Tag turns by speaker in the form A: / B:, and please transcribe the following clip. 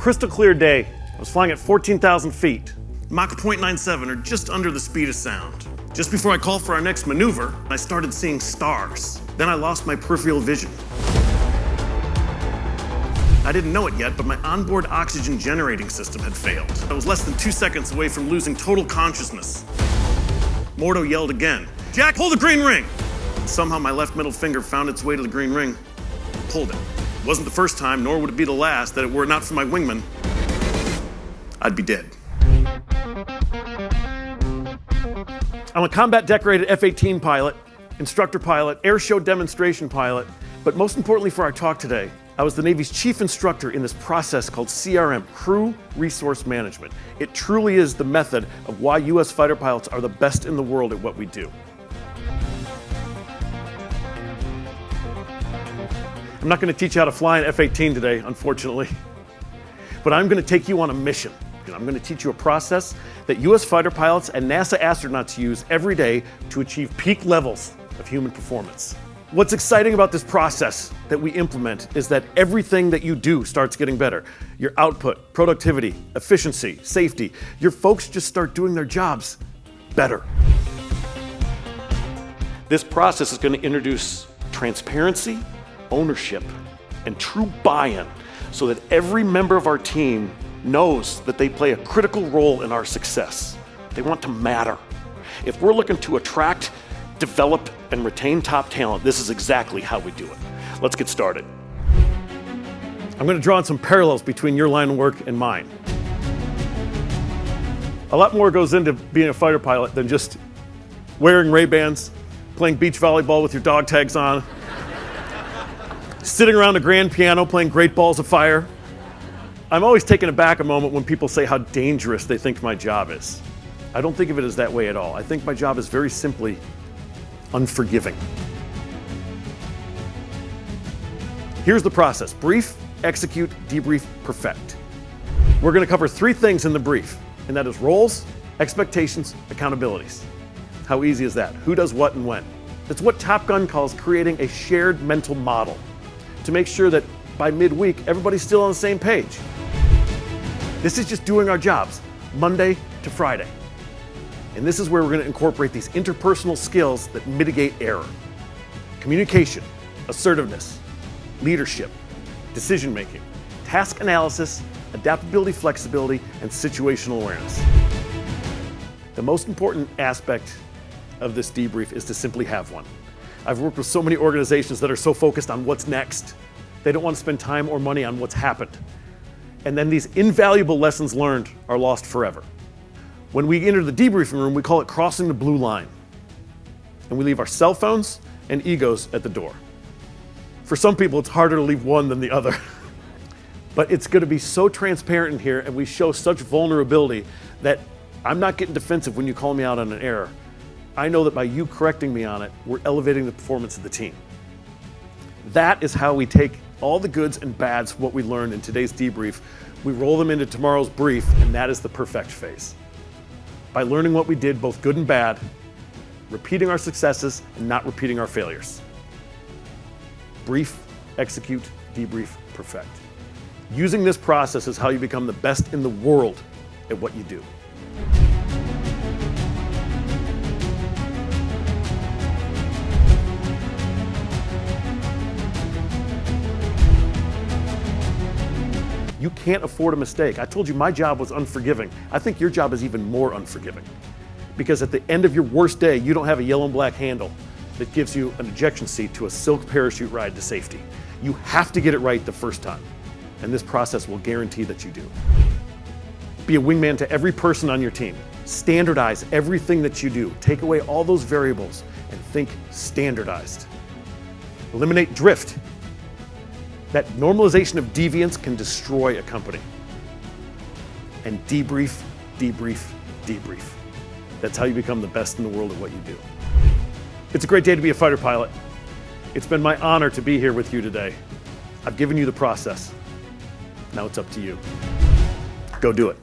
A: crystal clear day. I was flying at 14,000 feet. Mach 0.97, or just under the speed of sound. Just before I called for our next maneuver, I started seeing stars. Then I lost my peripheral vision. I didn't know it yet, but my onboard oxygen generating system had failed. I was less than 2 seconds away from losing total consciousness. Mordo yelled again, "Jack, pull the green ring!" Somehow my left middle finger found its way to the green ring and pulled it. It wasn't the first time, nor would it be the last, that it were not for my wingman, I'd be dead. I'm a combat decorated F-18 pilot, instructor pilot, air show demonstration pilot, but most importantly for our talk today, I was the Navy's chief instructor in this process called CRM, Crew Resource Management. It truly is the method of why U.S. fighter pilots are the best in the world at what we do. I'm not going to teach you how to fly an F-18 today, unfortunately, but I'm going to take you on a mission. I'm going to teach you a process that U.S. fighter pilots and NASA astronauts use every day to achieve peak levels of human performance. What's exciting about this process that we implement is that everything that you do starts getting better. Your output, productivity, efficiency, safety. Your folks just start doing their jobs better. This process is going to introduce transparency, ownership, and true buy-in so that every member of our team knows that they play a critical role in our success. They want to matter. If we're looking to attract, develop, and retain top talent, this is exactly how we do it. Let's get started. I'm going to draw on some parallels between your line of work and mine. A lot more goes into being a fighter pilot than just wearing Ray-Bans, playing beach volleyball with your dog tags on, sitting around a grand piano playing Great Balls of Fire. I'm always taken aback a moment when people say how dangerous they think my job is. I don't think of it as that way at all. I think my job is very simply unforgiving. Here's the process: brief, execute, debrief, perfect. We're going to cover 3 things in the brief, and that is roles, expectations, accountabilities. How easy is that? Who does what and when? It's what Top Gun calls creating a shared mental model to make sure that by midweek, everybody's still on the same page. This is just doing our jobs, Monday to Friday. And this is where we're going to incorporate these interpersonal skills that mitigate error. Communication, assertiveness, leadership, decision-making, task analysis, adaptability, flexibility, and situational awareness. The most important aspect of this debrief is to simply have one. I've worked with so many organizations that are so focused on what's next. They don't want to spend time or money on what's happened. And then these invaluable lessons learned are lost forever. When we enter the debriefing room, we call it crossing the blue line. And we leave our cell phones and egos at the door. For some people, it's harder to leave one than the other. But it's going to be so transparent in here, and we show such vulnerability that I'm not getting defensive when you call me out on an error. I know that by you correcting me on it, we're elevating the performance of the team. That is how we take all the goods and bads, what we learned in today's debrief, we roll them into tomorrow's brief, and that is the perfect phase. By learning what we did, both good and bad, repeating our successes and not repeating our failures. Brief, execute, debrief, perfect. Using this process is how you become the best in the world at what you do. You can't afford a mistake. I told you my job was unforgiving. I think your job is even more unforgiving. Because at the end of your worst day, you don't have a yellow and black handle that gives you an ejection seat to a silk parachute ride to safety. You have to get it right the first time. And this process will guarantee that you do. Be a wingman to every person on your team. Standardize everything that you do. Take away all those variables and think standardized. Eliminate drift. That normalization of deviance can destroy a company. And debrief, debrief, debrief. That's how you become the best in the world at what you do. It's a great day to be a fighter pilot. It's been my honor to be here with you today. I've given you the process. Now it's up to you. Go do it.